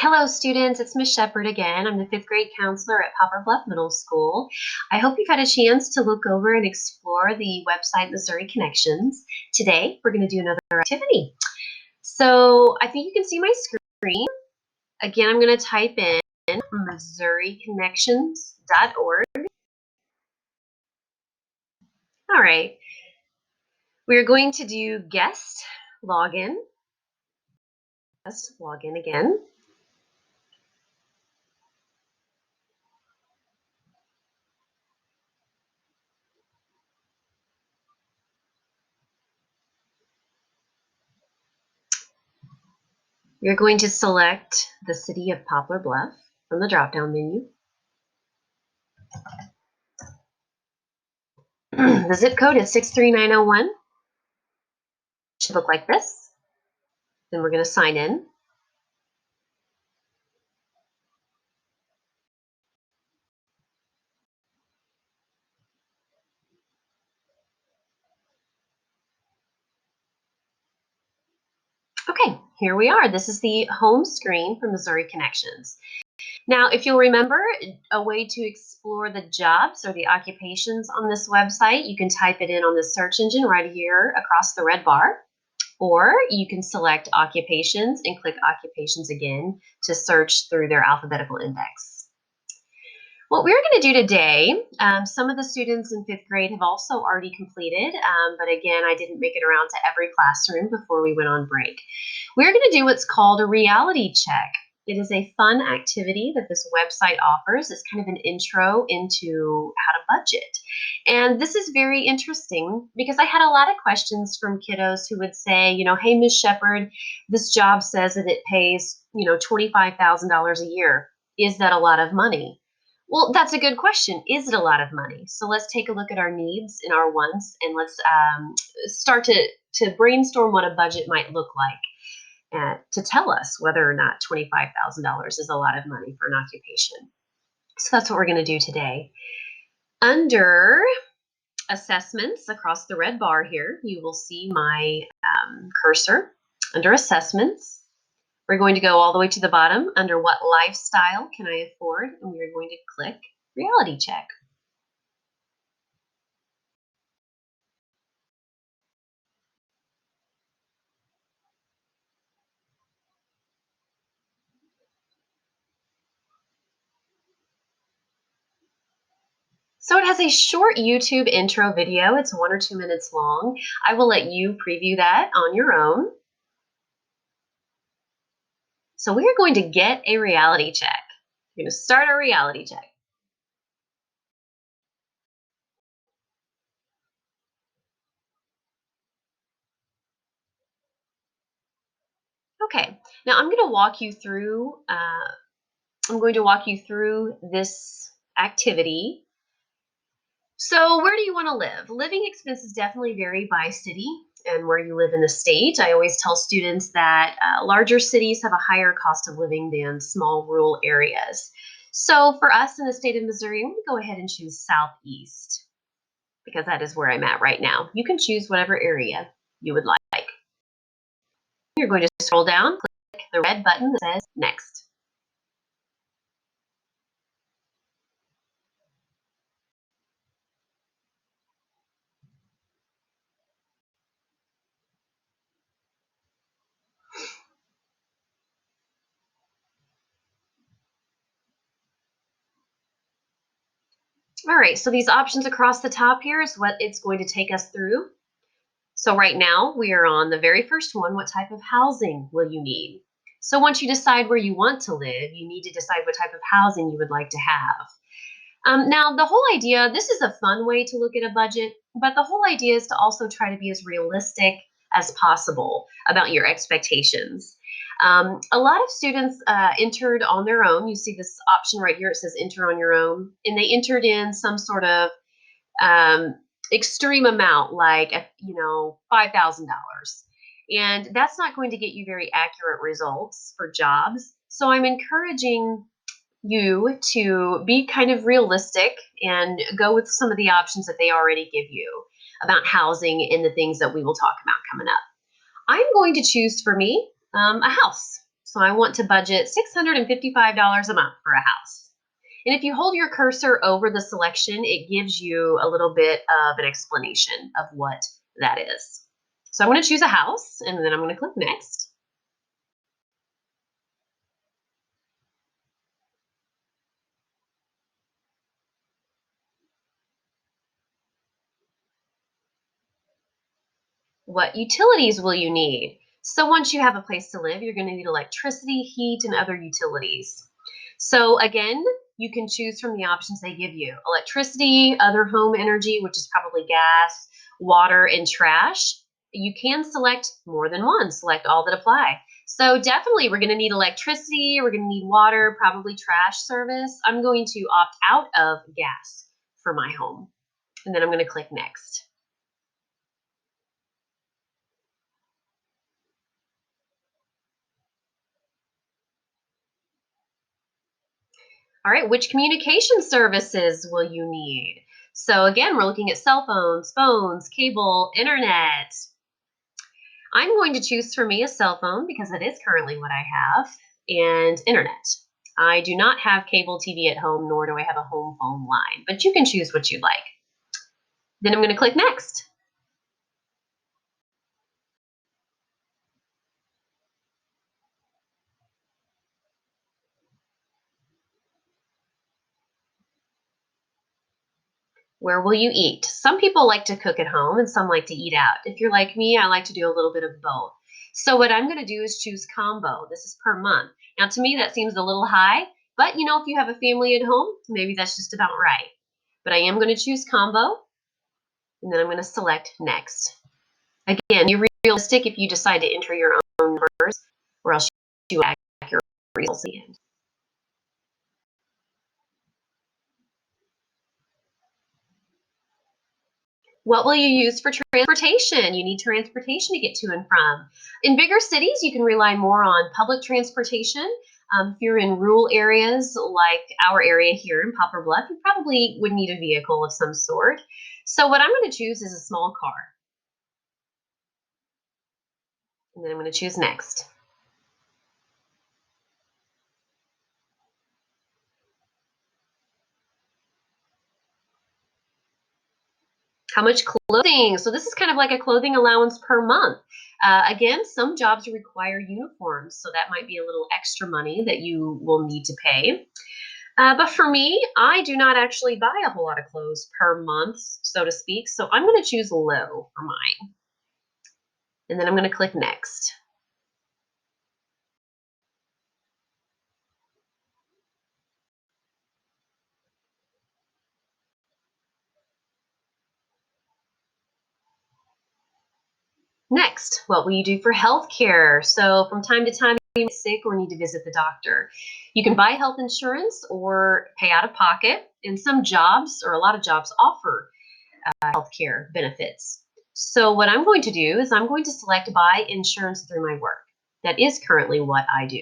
Hello, students. It's Ms. Shepard again. I'm the fifth grade counselor at Poplar Bluff Middle School. I hope you've had a chance to look over and explore the website Missouri Connections. Today, we're going to do another activity. So I think you can see my screen. Again, I'm going to type in MissouriConnections.org. All right. We're going to do guest login. Guest login again. You're going to select the city of Poplar Bluff from the drop-down menu. The zip code is 63901. Should look like this. Then we're going to sign in. Okay, here we are. This is the home screen for Missouri Connections. Now, if you'll remember, a way to explore the jobs or the occupations on this website, you can type it in on the search engine right here across the red bar, or you can select occupations and click occupations again to search through their alphabetical index. What we're going to do today, some of the students in fifth grade have also already completed, but again, I didn't make it around to every classroom before we went on break. We're going to do what's called a reality check. It is a fun activity that this website offers. It's kind of an intro into how to budget. And this is very interesting because I had a lot of questions from kiddos who would say, hey, Ms. Shepard, this job says that it pays, $25,000 a year. Is that a lot of money? Well, that's a good question. Is it a lot of money? So let's take a look at our needs and our wants, and let's start to brainstorm what a budget might look like to tell us whether or not $25,000 is a lot of money for an occupation. So that's what we're going to do today. Under assessments across the red bar here, you will see my cursor. Under assessments, we're going to go all the way to the bottom under what lifestyle can I afford, and we're going to click reality check. So it has a short YouTube intro video. It's 1 or 2 minutes long. I will let you preview that on your own. So we are going to get a reality check. We're going to start our reality check. Okay, now I'm going to walk you through. This activity. So where do you want to live? Living expenses definitely vary by city and where you live in the state. I always tell students that larger cities have a higher cost of living than small rural areas. So for us in the state of Missouri, I'm going to go ahead and choose Southeast because that is where I'm at right now. You can choose whatever area you would like. You're going to scroll down, click the red button that says Next. All right, so these options across the top here is what it's going to take us through. So right now we are on the very first one. What type of housing will you need? So once you decide where you want to live, you need to decide what type of housing you would like to have. Now, the whole idea, this is a fun way to look at a budget, but the whole idea is to also try to be as realistic as possible about your expectations. A lot of students entered on their own. You see this option right here. It says enter on your own, and they entered in some sort of extreme amount, like $5,000, and that's not going to get you very accurate results for jobs. So I'm encouraging you to be kind of realistic and go with some of the options that they already give you about housing and the things that we will talk about coming up. I'm going to choose for me a house. So I want to budget $655 a month for a house. And if you hold your cursor over the selection, it gives you a little bit of an explanation of what that is. So I'm going to choose a house, and then I'm going to click Next. What utilities will you need? So once you have a place to live, you're going to need electricity, heat, and other utilities. So again, you can choose from the options they give you. Electricity, other home energy, which is probably gas, water, and trash. You can select more than one, select all that apply. So definitely we're going to need electricity, we're going to need water, probably trash service. I'm going to opt out of gas for my home. And then I'm going to click Next. All right, which communication services will you need? So again, we're looking at cell phones, cable, internet. I'm going to choose for me a cell phone because it is currently what I have, and internet. I do not have cable TV at home, nor do I have a home phone line, but you can choose what you'd like. Then I'm going to click Next. Where will you eat? Some people like to cook at home and some like to eat out. If you're like me, I like to do a little bit of both. So what I'm going to do is choose combo. This is per month. Now to me that seems a little high, but you know, if you have a family at home, maybe that's just about right. But I am going to choose combo, and then I'm going to select Next. Again, you're realistic if you decide to enter your own numbers, or else you accurate results at the end. What will you use for transportation? You need transportation to get to and from. In bigger cities, you can rely more on public transportation. If you're in rural areas like our area here in Poplar Bluff, you probably would need a vehicle of some sort. So what I'm going to choose is a small car. And then I'm going to choose Next. How much clothing? So this is kind of like a clothing allowance per month. Again, some jobs require uniforms, so that might be a little extra money that you will need to pay. But for me, I do not actually buy a whole lot of clothes per month, so to speak, so I'm going to choose low for mine. And then I'm going to click Next. Next, what will you do for health care? So from time to time, you get sick or need to visit the doctor. You can buy health insurance or pay out of pocket, and some jobs, or a lot of jobs, offer health care benefits. So what I'm going to do is I'm going to select buy insurance through my work. That is currently what I do.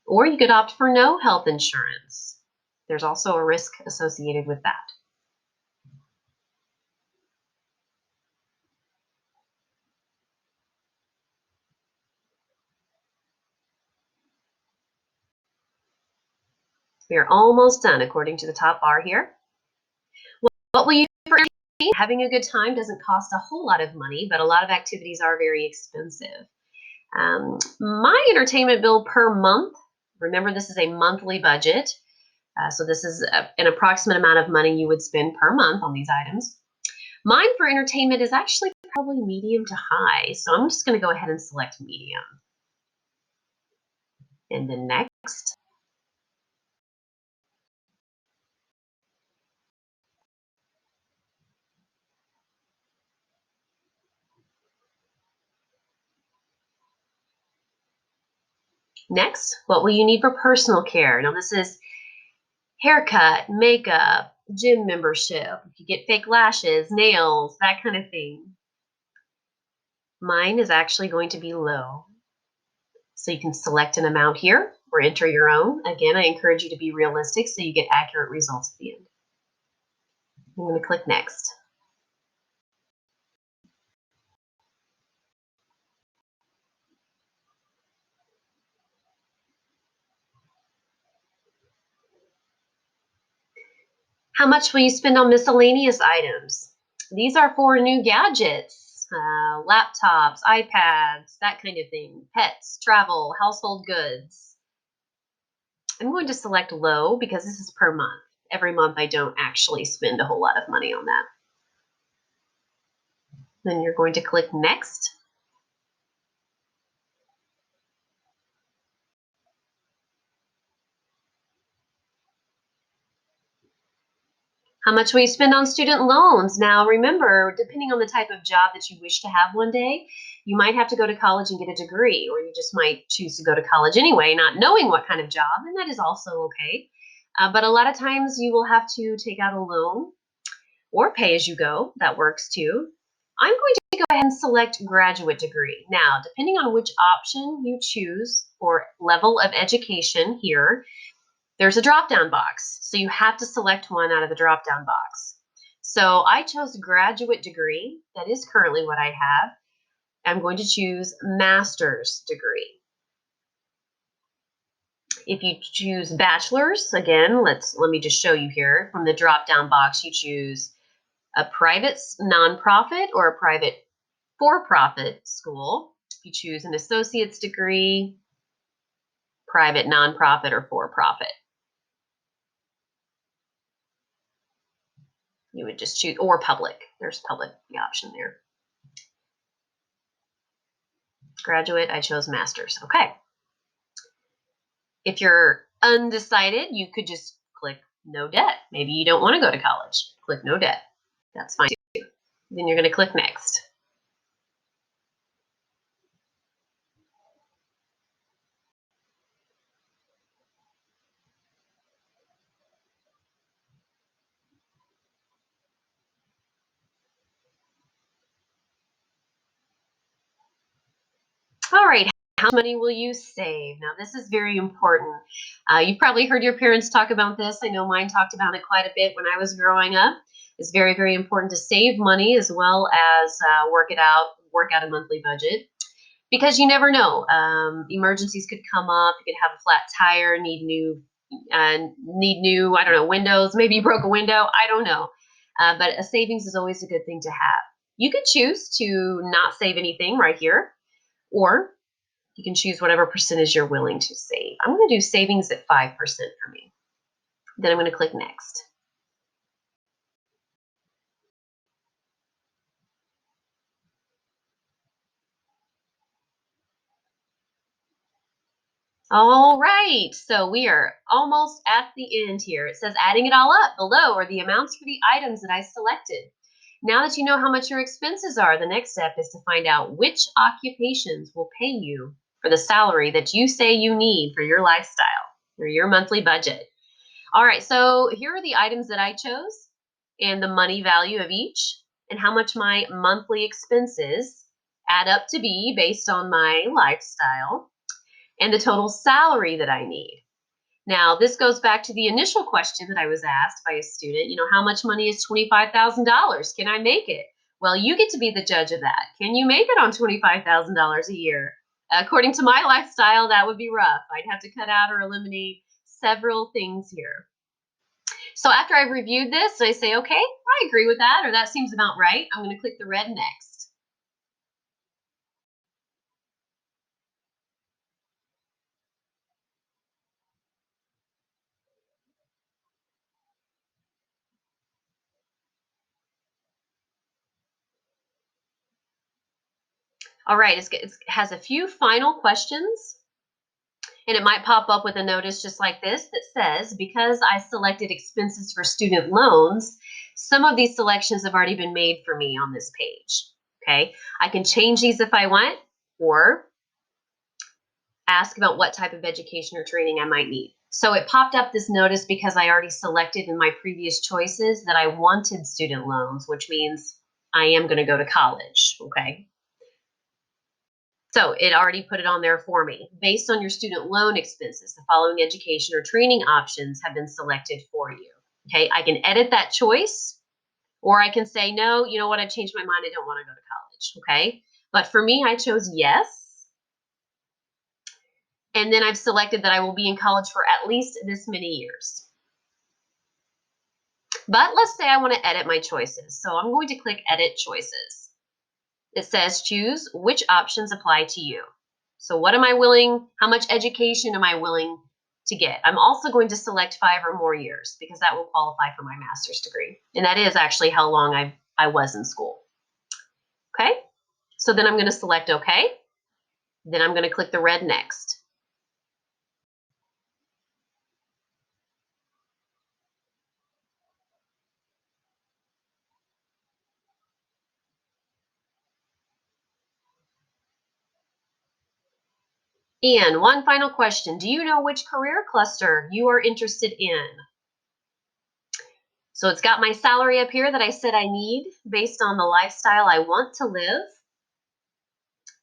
Or you could opt for no health insurance. There's also a risk associated with that. We are almost done according to the top bar here. What will you do for entertainment? Having a good time doesn't cost a whole lot of money, but a lot of activities are very expensive. My entertainment bill per month, remember this is a monthly budget, so this is an approximate amount of money you would spend per month on these items. Mine for entertainment is actually probably medium to high, so I'm just going to go ahead and select medium. And then Next. Next, what will you need for personal care? Now this is haircut, makeup, gym membership. You get fake lashes, nails, that kind of thing. Mine is actually going to be low. So you can select an amount here or enter your own. Again, I encourage you to be realistic so you get accurate results at the end. I'm going to click Next. How much will you spend on miscellaneous items? These are for new gadgets, laptops, iPads, that kind of thing, pets, travel, household goods. I'm going to select low because this is per month. Every month I don't actually spend a whole lot of money on that. Then you're going to click next. How much will you spend on student loans? Now, remember, depending on the type of job that you wish to have one day, you might have to go to college and get a degree, or you just might choose to go to college anyway, not knowing what kind of job, and that is also okay. But a lot of times you will have to take out a loan or pay as you go. That works too. I'm going to go ahead and select graduate degree. Now, depending on which option you choose for level of education here, there's a drop-down box. So you have to select one out of the drop-down box. So I chose graduate degree. That is currently what I have. I'm going to choose master's degree. If you choose bachelor's, again, let me just show you here. From the drop-down box, you choose a private nonprofit or a private for-profit school. You choose an associate's degree, private nonprofit or for-profit. You would just choose, or public. There's public, the option there. Graduate, I chose master's. Okay. If you're undecided, you could just click no debt. Maybe you don't want to go to college. Click no debt. That's fine too. Then you're going to click next. All right, how much money will you save? Now, this is very important. You've probably heard your parents talk about this. I know mine talked about it quite a bit when I was growing up. It's very, very important to save money as well as work out a monthly budget, because you never know. Emergencies could come up. You could have a flat tire, need new, I don't know, windows. Maybe you broke a window. I don't know. But a savings is always a good thing to have. You could choose to not save anything right here, or you can choose whatever percentage you're willing to save. I'm going to do savings at 5% for me. Then I'm going to click next. All right, so we are almost at the end here. It says adding it all up below are the amounts for the items that I selected. Now that you know how much your expenses are, the next step is to find out which occupations will pay you for the salary that you say you need for your lifestyle or your monthly budget. All right, so here are the items that I chose and the money value of each and how much my monthly expenses add up to be based on my lifestyle and the total salary that I need. Now, this goes back to the initial question that I was asked by a student, how much money is $25,000? Can I make it? Well, you get to be the judge of that. Can you make it on $25,000 a year? According to my lifestyle, that would be rough. I'd have to cut out or eliminate several things here. So after I've reviewed this, I say, okay, I agree with that, or that seems about right. I'm going to click the red next. All right, it has a few final questions, and it might pop up with a notice just like this that says, because I selected expenses for student loans, some of these selections have already been made for me on this page. Okay, I can change these if I want, or ask about what type of education or training I might need. So it popped up this notice because I already selected in my previous choices that I wanted student loans, which means I am going to go to college. Okay. So it already put it on there for me. Based on your student loan expenses, the following education or training options have been selected for you. Okay, I can edit that choice, or I can say, no, you know what, I've changed my mind, I don't want to go to college. Okay, but for me, I chose yes. And then I've selected that I will be in college for at least this many years. But let's say I want to edit my choices. So I'm going to click Edit Choices. It says choose which options apply to you. So what am I willing, how much education am I willing to get? I'm also going to select 5 or more years because that will qualify for my master's degree. And that is actually how long I was in school. Okay, so then I'm going to select OK. Then I'm going to click the red Next. And one final question. Do you know which career cluster you are interested in? So it's got my salary up here that I said I need based on the lifestyle I want to live.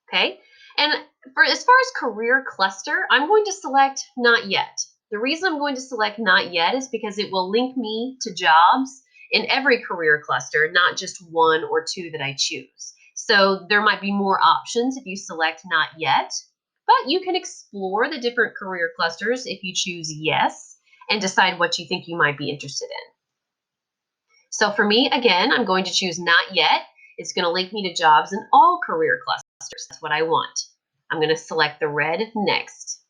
Okay. And for as far as career cluster, I'm going to select not yet. The reason I'm going to select not yet is because it will link me to jobs in every career cluster, not just 1 or 2 that I choose. So there might be more options if you select not yet, but you can explore the different career clusters if you choose yes and decide what you think you might be interested in. So for me, again, I'm going to choose not yet. It's going to link me to jobs in all career clusters. That's what I want. I'm going to select the red Next.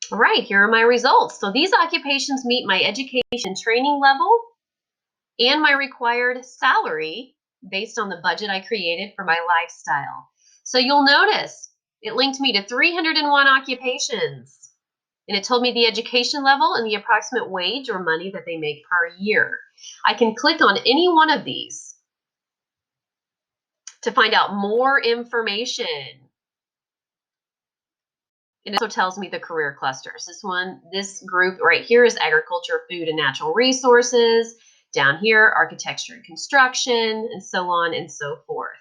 All right, here are my results. So these occupations meet my education training level and my required salary based on the budget I created for my lifestyle. So you'll notice it linked me to 301 occupations. And it told me the education level and the approximate wage or money that they make per year. I can click on any one of these to find out more information. And it also tells me the career clusters. This group right here is agriculture, food, and natural resources. Down here, architecture and construction, and so on and so forth,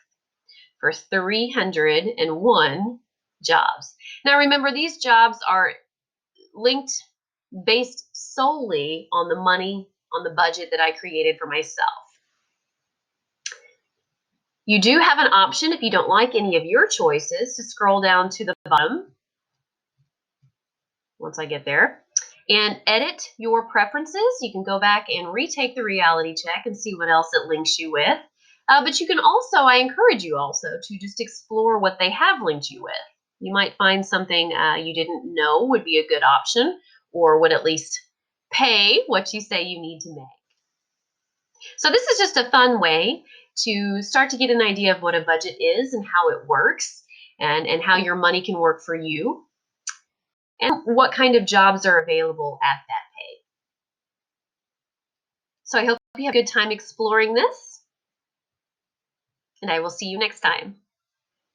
for 301 jobs. Now remember, these jobs are linked based solely on the money, on the budget that I created for myself. You do have an option, if you don't like any of your choices, to scroll down to the bottom once I get there and edit your preferences. You can go back and retake the reality check and see what else it links you with. But you can also, I encourage you also to just explore what they have linked you with. You might find something you didn't know would be a good option, or would at least pay what you say you need to make. So this is just a fun way to start to get an idea of what a budget is and how it works, and how your money can work for you, and what kind of jobs are available at that pay. So I hope you have a good time exploring this, and I will see you next time.